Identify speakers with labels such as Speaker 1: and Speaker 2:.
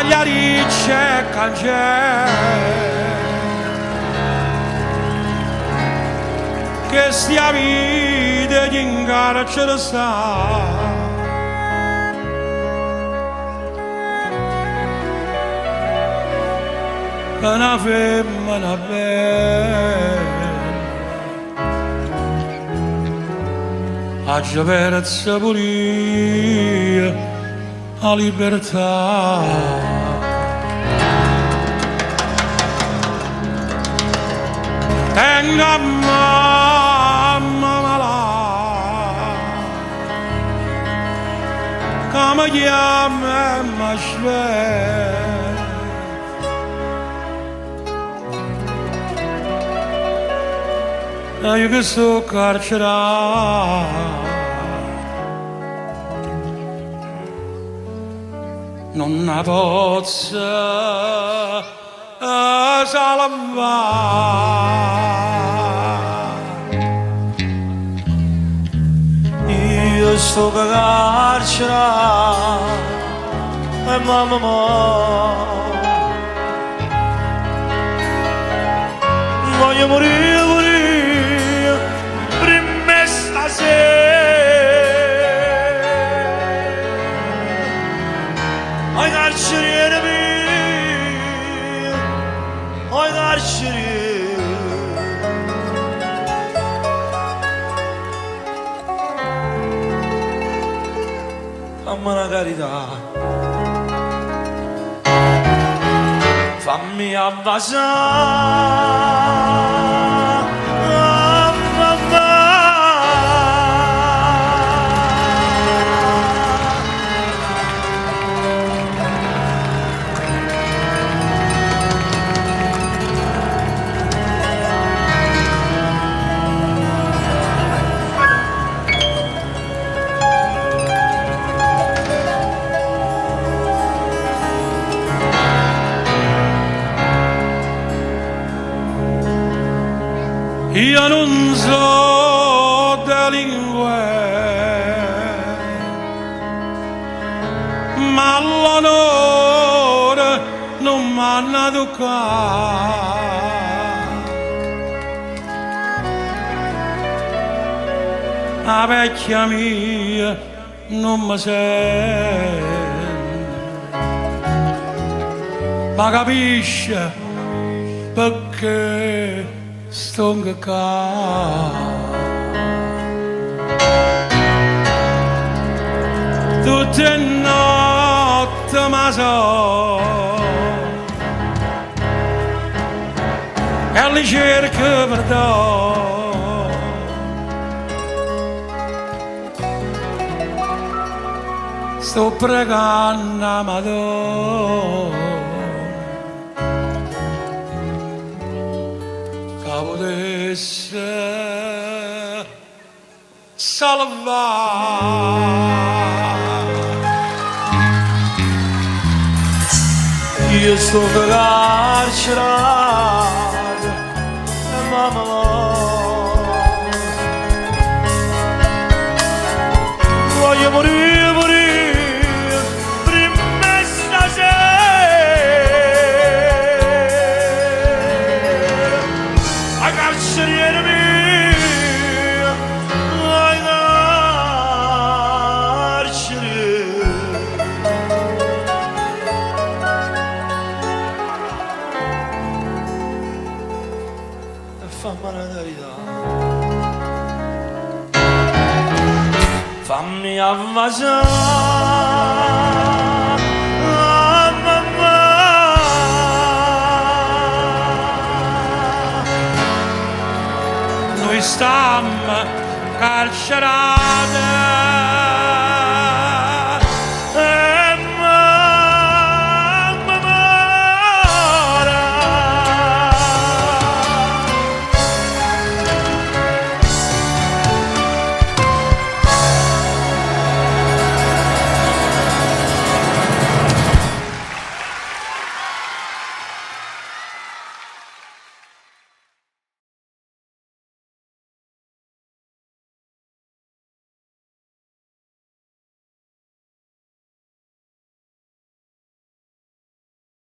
Speaker 1: Pagliarice cancelli che stia vita gli incarcere sta una femmina bella a persa pulire a libertà tenga mamma malata come chiama ma sveglia io che sto carcerato non la posso salvare io sto carcerato e mamma voglio morire ai carceriere mio, ai carceriere fammi una carità fammi avvasare io non so delinquere, ma l'onore non m'hanno toccato. La vecchia mia non mi sente, ma capisce perché sto qua. Tutte le notti ma so e li cerco perdono sto pregando a Madonna potesse salvare io sto carcerato e mamma voglio morire prima stasera carceriere mio, ai carceriere e fammi una carità fammi avvasare mamma noi stiamo carcerati